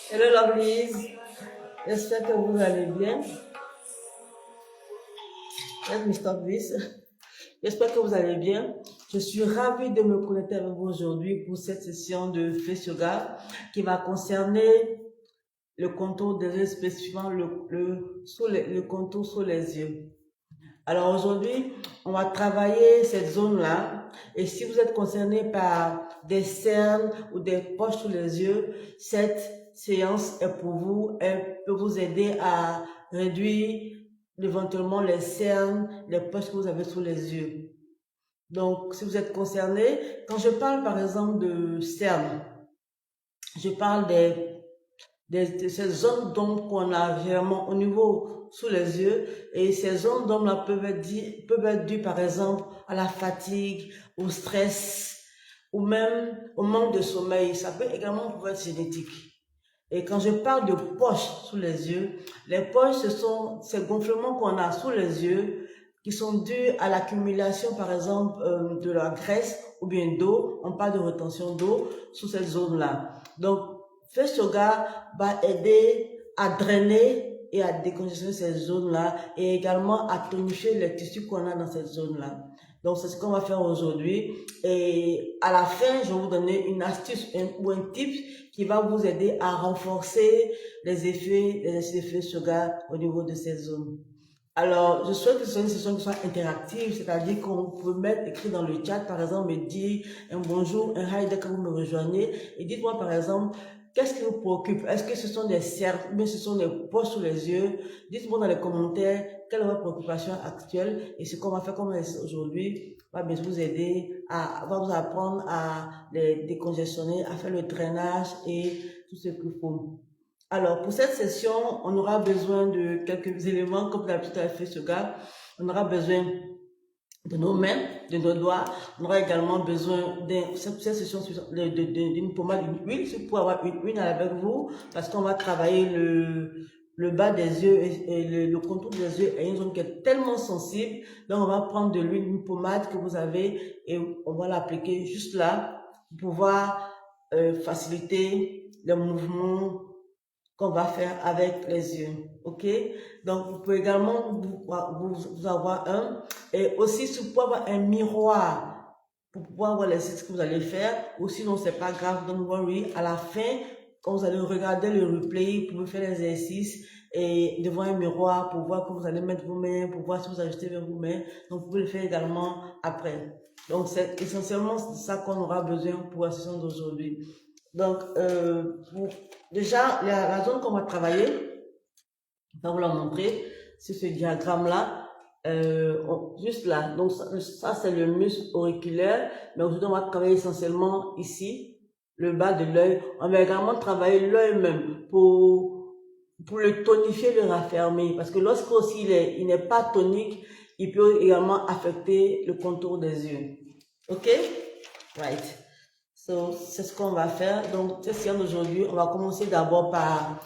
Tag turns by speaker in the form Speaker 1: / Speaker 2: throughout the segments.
Speaker 1: Hello lovelies, j'espère que vous allez bien. Let me stop this. J'espère que vous allez bien. Je suis ravie de me connecter avec vous aujourd'hui pour cette session de Face Yoga qui va concerner le contour des yeux, spécifiquement le contour sous les yeux. Alors aujourd'hui, on va travailler cette zone-là. Et si vous êtes concerné par des cernes ou des poches sous les yeux, cette séance est pour vous. Elle peut vous aider à réduire éventuellement les cernes, les poches que vous avez sous les yeux. Donc, si vous êtes concerné, quand je parle par exemple de cernes, je parle de ces zones d'ombre qu'on a vraiment au niveau sous les yeux, et ces zones d'ombre là peuvent être dues par exemple à la fatigue, au stress ou même au manque de sommeil. Ça peut également pouvoir être génétique. Et quand je parle de poches sous les yeux, les poches, ce sont ces gonflements qu'on a sous les yeux qui sont dus à l'accumulation par exemple de la graisse ou bien d'eau. On parle de rétention d'eau sous cette zone-là. Donc, Face Yoga va aider à drainer et à décongestionner ces zones-là et également à tonifier les tissus qu'on a dans cette zone-là. Donc, c'est ce qu'on va faire aujourd'hui. Et à la fin, je vais vous donner une astuce ou un tip qui va vous aider à renforcer les effets Face Yoga au niveau de ces zones. Alors, je souhaite que ce soit une session qui soit interactive, c'est-à-dire qu'on peut mettre écrit dans le chat, par exemple, me dire un bonjour, un hi dès que vous me rejoignez. Et dites-moi, par exemple, qu'est-ce qui vous préoccupe? Est-ce que ce sont des cernes ou bien ce sont des poches sous les yeux? Dites-moi dans les commentaires quelle est votre préoccupation actuelle. Et ce qu'on va faire comme aujourd'hui va bien vous aider va vous apprendre à les décongestionner, à faire le drainage et tout ce qu'il faut. Alors, pour cette session, on aura besoin de quelques éléments, comme d'habitude à Face Yoga. On aura besoin de nos mains, de nos doigts. On aura également besoin cette session d'une pommade, d'une huile. Si vous pouvez avoir une huile avec vous, parce qu'on va travailler le bas des yeux et le contour des yeux est une zone qui est tellement sensible. Donc, on va prendre de l'huile, une pommade que vous avez et on va l'appliquer juste là pour pouvoir faciliter les mouvements qu'on va faire avec les yeux, ok? Donc, vous pouvez également vous avoir un, et aussi si vous pouvez avoir un miroir pour pouvoir voir les exercices que vous allez faire, ou sinon c'est pas grave, don't worry, à la fin, quand vous allez regarder le replay, vous pouvez faire l'exercice et devant un miroir pour voir que vous allez mettre vos mains, pour voir si vous ajustez bien vos mains, donc vous pouvez le faire également après. Donc, c'est essentiellement ça qu'on aura besoin pour la session d'aujourd'hui. Donc, déjà, la zone qu'on va travailler, je vais vous la montrer, c'est ce diagramme-là, juste là. Donc, ça c'est le muscle auriculaire, mais aujourd'hui, on va travailler essentiellement ici, le bas de l'œil. On va également travailler l'œil même pour le tonifier, le raffermir, parce que il n'est pas tonique, il peut également affecter le contour des yeux. Ok? Right. So, c'est ce qu'on va faire. Donc, cette séance d'aujourd'hui, on va commencer d'abord par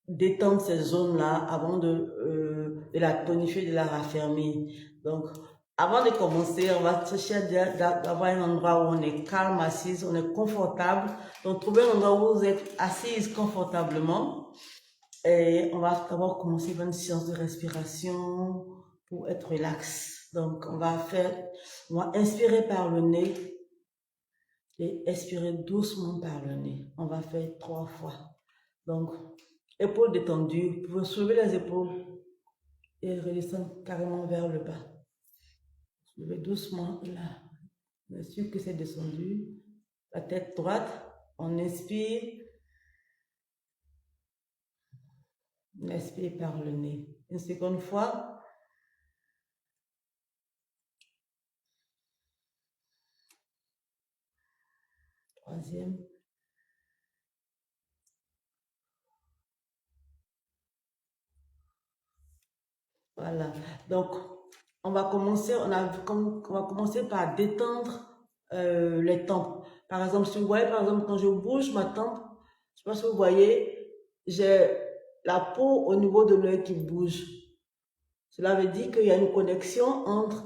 Speaker 1: détendre ces zones-là avant de la tonifier, de la raffermir. Donc, avant de commencer, on va chercher d'avoir un endroit où on est calme, assise, on est confortable. Donc, trouver un endroit où vous êtes assise confortablement. Et on va d'abord commencer par une séance de respiration pour être relax. Donc, on va inspirer par le nez et expirer doucement par le nez. On va faire 3 fois. Donc, épaules détendues. Vous pouvez soulever les épaules et redescendre carrément vers le bas. Soulevez doucement là. Bien sûr que c'est descendu. La tête droite. On inspire. On expire par le nez. Une seconde fois. Troisième. Voilà. Donc, on va commencer par détendre les tempes. Par exemple, si vous voyez, par exemple, quand je bouge ma tempe, je sais pas si vous voyez, j'ai la peau au niveau de l'œil qui bouge. Cela veut dire qu'il y a une connexion entre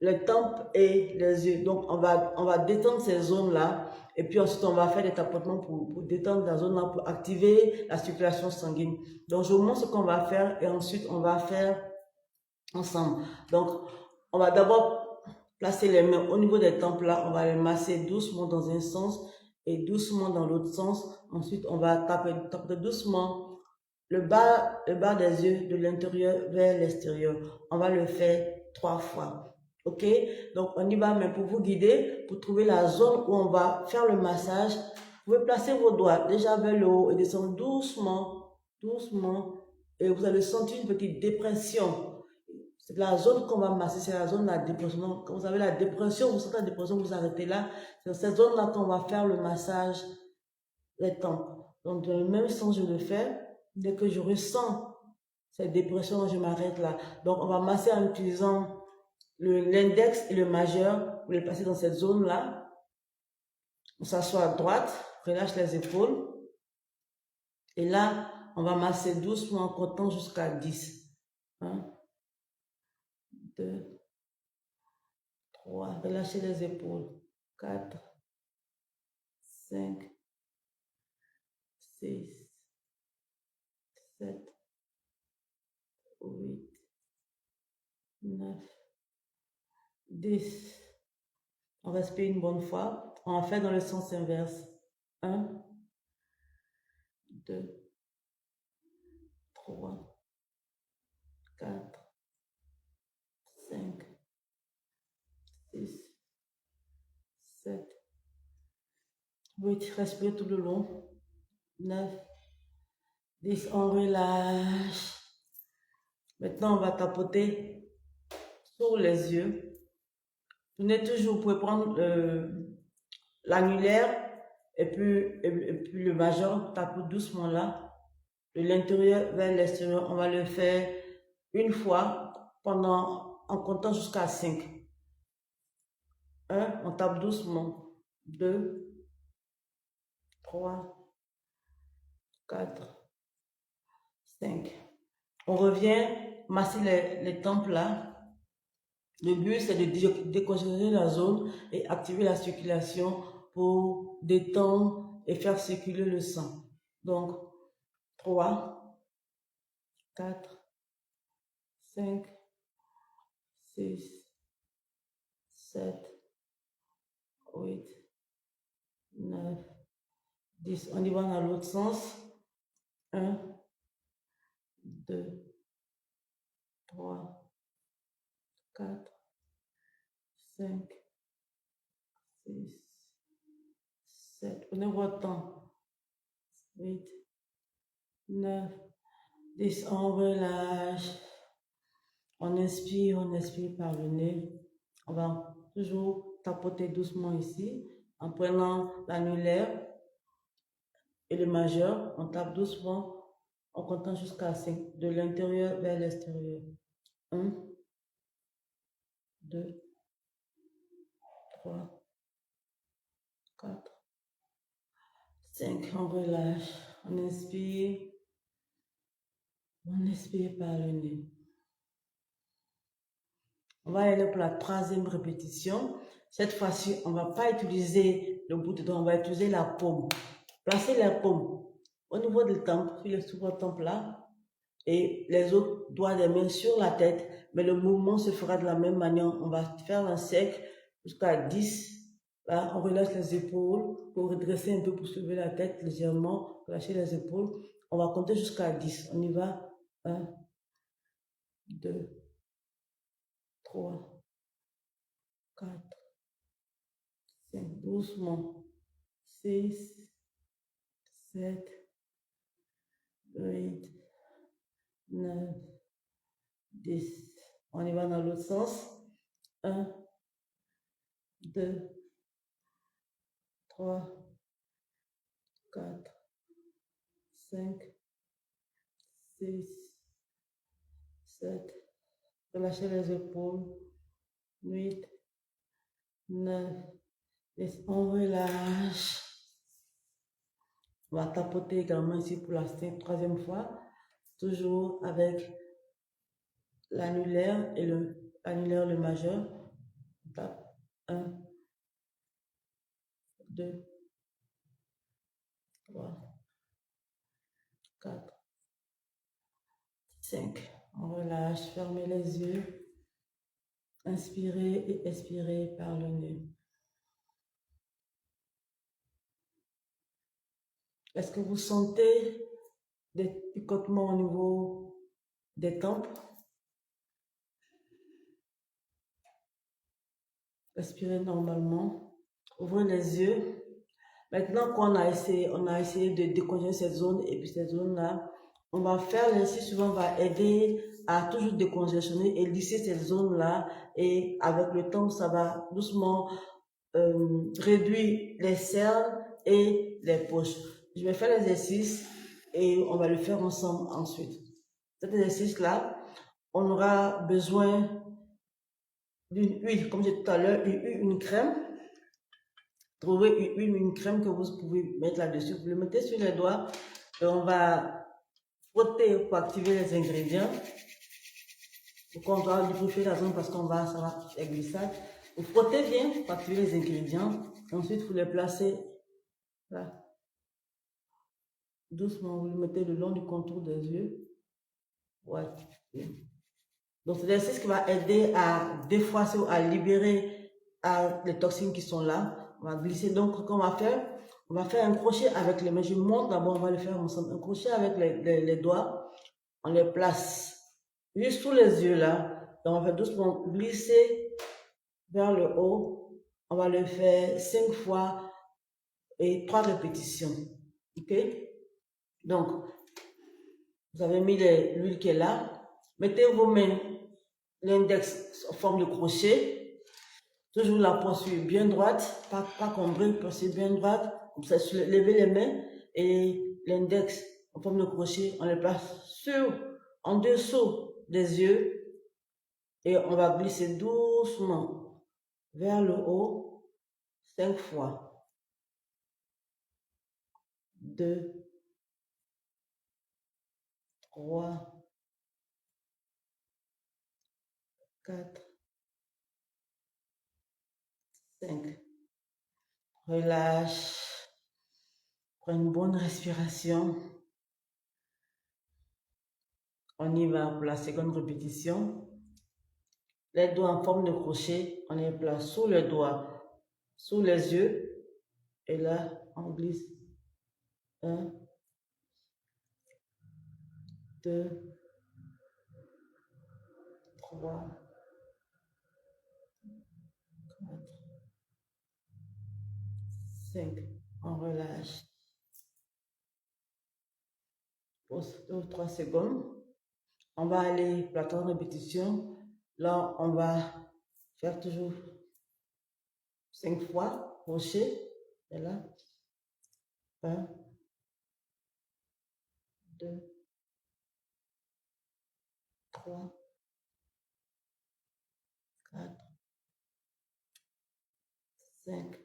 Speaker 1: les tempes et les yeux. Donc, on va détendre ces zones-là Et puis ensuite, on va faire des tapotements pour détendre la zone là, pour activer la circulation sanguine. Donc, je vous montre ce qu'on va faire et ensuite, on va faire ensemble. Donc, on va d'abord placer les mains au niveau des tempes là. On va les masser doucement dans un sens et doucement dans l'autre sens. Ensuite, on va taper doucement le bas des yeux de l'intérieur vers l'extérieur. On va le faire 3 fois. Ok? Donc, on y va, mais pour vous guider, pour trouver la zone où on va faire le massage, vous pouvez placer vos doigts déjà vers le haut et descendre doucement, doucement. Et vous allez sentir une petite dépression. C'est la zone qu'on va masser, c'est la zone de la dépression. Donc, quand vous avez la dépression, vous sentez la dépression, vous arrêtez là. C'est dans cette zone-là qu'on va faire le massage des tempes. Donc, dans le même sens, je le fais. Dès que je ressens cette dépression, je m'arrête là. Donc, on va masser en utilisant l'index et le majeur. Vous les placez dans cette zone-là. On s'assoit à droite, relâche les épaules. Et là, on va masser doucement en comptant jusqu'à 10. 1, 2, 3. Relâchez les épaules. 4, 5, 6, 7, 8, 9, 10. On respire une bonne fois. On va faire dans le sens inverse. 1, 2, 3, 4, 5, 6, 7, 8. Respire tout le long. 9, 10. On relâche. Maintenant, on va tapoter sur les yeux. Vous toujours, vous pouvez prendre l'annulaire et puis le majeur, tape doucement là, de l'intérieur vers l'extérieur. On va le faire une fois en comptant jusqu'à 5. 1, on tape doucement. 2, 3, 4, 5. On revient masser les tempes là. Le but, c'est de décongestionner la zone et activer la circulation pour détendre et faire circuler le sang. Donc, 3, 4, 5, 6, 7, 8, 9, 10. On y va dans l'autre sens. 1, 2, 3, 4, 5, 6, 7. Prenez votre temps. 8, 9, 10. On relâche. On inspire par le nez. On va toujours tapoter doucement ici en prenant l'annulaire et le majeur. On tape doucement en comptant jusqu'à 5, de l'intérieur vers l'extérieur. 1, 2, 3, 4, 5. On relâche. On inspire par le nez. On va aller pour la 3e répétition. Cette fois-ci, on ne va pas utiliser le bout de doigt, on va utiliser la paume. Placez la paume au niveau des tempes, sur votre tempe là, et les autres doigts des mains sur la tête, mais le mouvement se fera de la même manière. On va faire un cercle jusqu'à 10. Là, on relâche les épaules pour redresser un peu, pour soulever la tête légèrement, relâcher les épaules. On va compter jusqu'à 10. On y va. 1, 2, 3, 4, 5, doucement. 6, 7, 8, 9, 10. On y va dans l'autre sens. 1, 2, 3, 4, 5, 6, 7. Relâchez les épaules. 8, 9, 10. On relâche. On va tapoter également ici pour la 3e fois. Toujours avec l'annulaire et le majeur. On tape 1, 2, 3, 4, 5. On relâche, fermez les yeux. Inspirez et expirez par le nez. Est-ce que vous sentez des picotements au niveau des tempes? Respirez normalement. Ouvrez les yeux. Maintenant qu'on a essayé de décongeler cette zone et puis cette zone-là, on va faire l'incise suivant, va aider à toujours décongestionner et lisser cette zone-là. Et avec le temps, ça va doucement réduire les cernes et les poches. Je vais faire l'exercice et on va le faire ensemble ensuite. Cet exercice-là, on aura besoin d'une huile, comme j'ai dit tout à l'heure, une crème. Trouvez une crème que vous pouvez mettre là-dessus. Vous le mettez sur les doigts et on va frotter pour activer les ingrédients. Donc on doit lubrifier la zone parce ça va être glissade. Vous frottez bien pour activer les ingrédients. Ensuite, vous les placez là. Doucement, vous le mettez le long du contour des yeux. Voilà. Donc, c'est l'exercice qui va aider à défroisser ou à libérer les toxines qui sont là. On va glisser. Donc, ce qu'on va faire, on va faire un crochet avec les mains. Je montre d'abord, on va le faire ensemble. Un crochet avec les doigts. On les place juste sous les yeux là. Donc, on va doucement glisser vers le haut. On va le faire 5 fois et 3 répétitions. OK? Donc, vous avez mis l'huile qui est là. Mettez vos mains, l'index en forme de crochet. Toujours la posture bien droite, pas cambrée, posture bien droite. Comme ça, levez les mains et l'index en forme de crochet, on le place en dessous des yeux et on va glisser doucement vers le haut 5 fois. 2, 3, 4, 5. Relâche. Prends une bonne respiration. On y va pour la seconde répétition. Les doigts en forme de crochet, on les place sous les doigts, sous les yeux. Et là, on glisse. 1, 2, 3, 4, 5. On relâche. Pause 2 ou 3 secondes. On va aller pour la troisième répétition. Là, on va faire toujours 5 fois crochet. Et là, 1, 2, 3, 4, 5.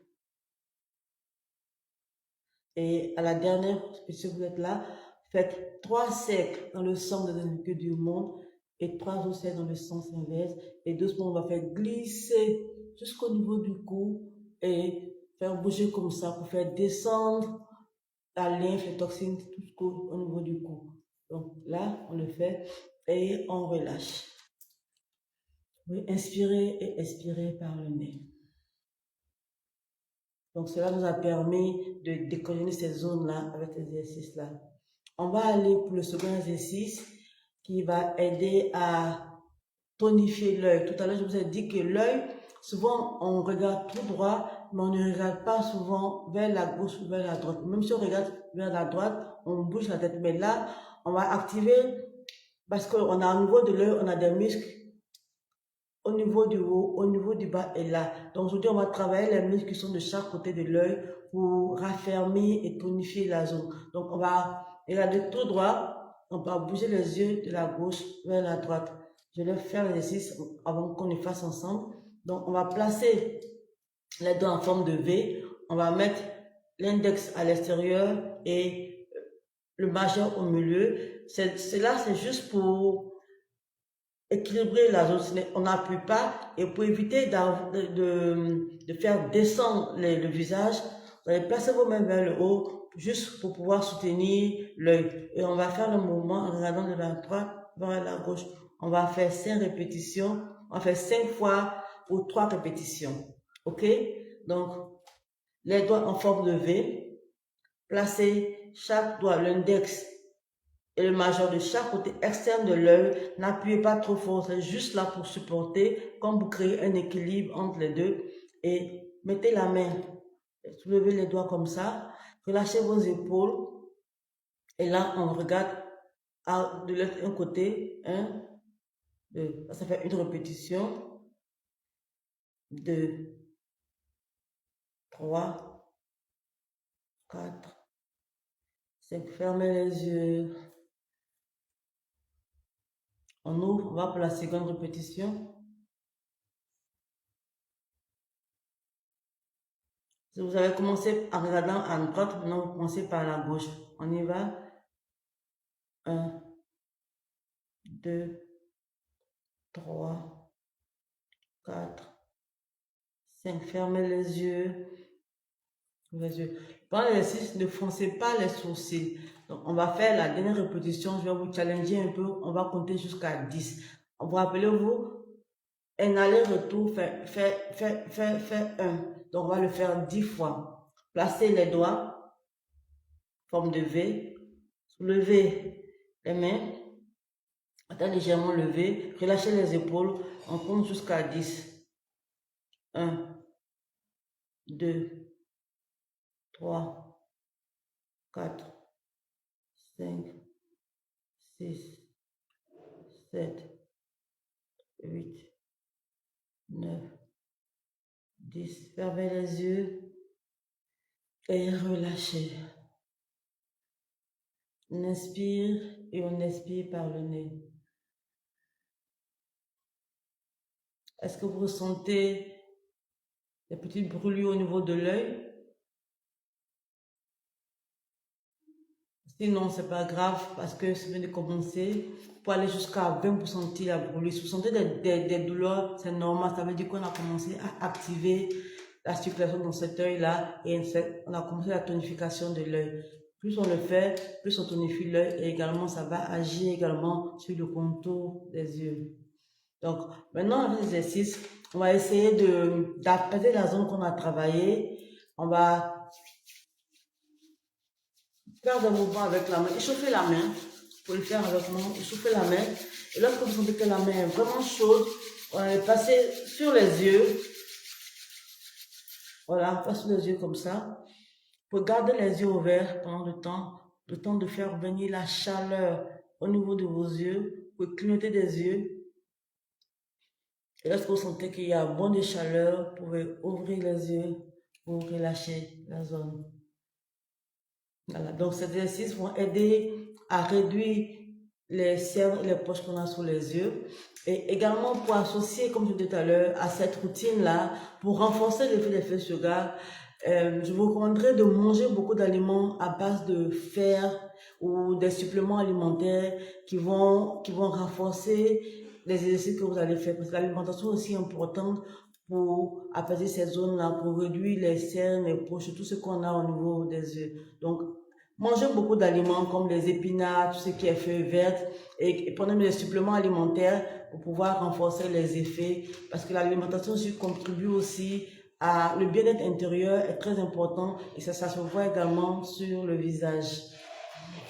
Speaker 1: Et à la dernière, puisque vous êtes là, faites 3 cercles dans le sens de l'indiqué du monde et 3 autres cercles dans le sens inverse. Et doucement, on va faire glisser jusqu'au niveau du cou et faire bouger comme ça pour faire descendre la lymphe, les toxines, tout au niveau du cou. Donc là, on le fait et on relâche. Oui, inspirez et expirez par le nez. Donc cela nous a permis de décongeler ces zones-là avec cet exercice-là. On va aller pour le second exercice qui va aider à tonifier l'œil. Tout à l'heure, je vous ai dit que l'œil, souvent, on regarde tout droit, mais on ne regarde pas souvent vers la gauche ou vers la droite. Même si on regarde vers la droite, on bouge la tête. Mais là, on va activer, parce qu'on a au niveau de l'œil, on a des muscles au niveau du haut, au niveau du bas et là. Donc aujourd'hui, on va travailler les muscles qui sont de chaque côté de l'œil pour raffermir et tonifier la zone. Donc on va regarder tout droit, on va bouger les yeux de la gauche vers la droite. Je vais faire l'exercice avant qu'on le fasse ensemble. Donc on va placer les doigts en forme de V. On va mettre l'index à l'extérieur et le majeur au milieu. Cela, c'est juste pour équilibrer la zone. On n'appuie pas et pour éviter de faire descendre le visage, Vous allez placer vos mains vers le haut, juste pour pouvoir soutenir l'œil. Et on va faire le mouvement en regardant de la droite vers la gauche. On va faire 5 répétitions. On va faire 5 fois ou 3 répétitions. OK? Donc, les doigts en forme de V. Placez chaque doigt, l'index et le majeur de chaque côté externe de l'œil. N'appuyez pas trop fort, c'est juste là pour supporter, comme vous créez un équilibre entre les deux. Et mettez la main, soulevez les doigts comme ça, relâchez vos épaules. Et là, on regarde de l'autre un côté, 1, 2, ça fait une répétition, 2, 3, 4, 5, fermez les yeux. On ouvre, on va pour la seconde répétition. Si vous avez commencé en regardant à droite, maintenant vous commencez par la gauche. On y va. 1, 2, 3, 4, 5. Fermez les yeux. Les yeux. Pendant l'exercice, ne froncez pas les sourcils. Donc, on va faire la dernière répétition. Je vais vous challenger un peu. On va compter jusqu'à 10. Vous rappelez-vous, un aller-retour fait 1. Donc, on va le faire 10 fois. Placez les doigts, forme de V. Soulevez les mains. Attends légèrement levé. Relâchez les épaules. On compte jusqu'à 10. 1, 2, 3, 4, 5, 6, 7, 8, 9, 10. Fermez les yeux et relâchez. On inspire et on expire par le nez. Est-ce que vous ressentez des petites brûlures au niveau de l'œil? Sinon, c'est pas grave parce que ça vient de commencer. Pour aller jusqu'à 20% de la brûlure. Si vous sentez des douleurs, c'est normal. Ça veut dire qu'on a commencé à activer la circulation dans cet œil-là et on a commencé la tonification de l'œil. Plus on le fait, plus on tonifie l'œil et également ça va agir également sur le contour des yeux. Donc, maintenant, avec l'exercice, on va essayer d'apaiser la zone qu'on a travaillée. On va faire des mouvements avec la main, échauffer la main. Vous pouvez le faire avec moi, échauffer la main. Et lorsque vous sentez que la main est vraiment chaude, on va le passer sur les yeux. Voilà, passe sur les yeux comme ça. Vous pouvez garder les yeux ouverts pendant le temps de faire venir la chaleur au niveau de vos yeux. Vous pouvez clignoter des yeux. Et lorsque vous sentez qu'il y a un bon de chaleur, vous pouvez ouvrir les yeux pour relâcher la zone. Voilà, donc ces exercices vont aider à réduire les cernes et les poches qu'on a sous les yeux. Et également pour associer, comme je disais tout à l'heure, à cette routine-là, pour renforcer l'effet des fesses yoga, je vous recommanderais de manger beaucoup d'aliments à base de fer ou des suppléments alimentaires qui vont renforcer les exercices que vous allez faire. Parce que l'alimentation est aussi importante pour apaiser ces zones-là, pour réduire les cernes, les poches, tout ce qu'on a au niveau des yeux. Donc, mangez beaucoup d'aliments comme les épinards, tout ce qui est feuilles vertes et prenez des suppléments alimentaires pour pouvoir renforcer les effets parce que l'alimentation aussi contribue aussi à le bien-être intérieur est très important et ça se voit également sur le visage.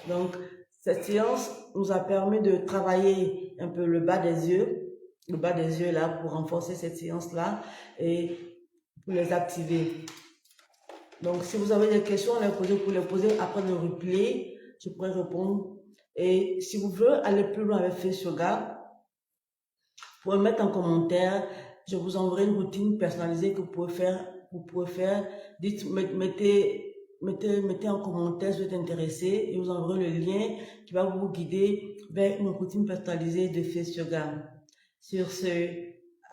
Speaker 1: Donc, cette séance nous a permis de travailler un peu le bas des yeux là pour renforcer cette séance-là et pour les activer. Donc, si vous avez des questions à les poser, vous pouvez les poser après le replay. Je pourrai répondre. Et si vous voulez aller plus loin avec Face Yoga, vous pouvez mettre en commentaire. Je vous enverrai une routine personnalisée que vous pouvez faire. Dites, mettez en commentaire si vous êtes intéressé et vous enverrai le lien qui va vous guider vers une routine personnalisée de Face Yoga. Sur ce,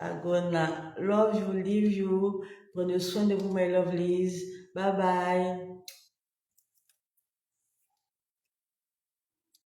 Speaker 1: I'm gonna love you, leave you. Prenez soin de vous, my lovelies. Bye bye.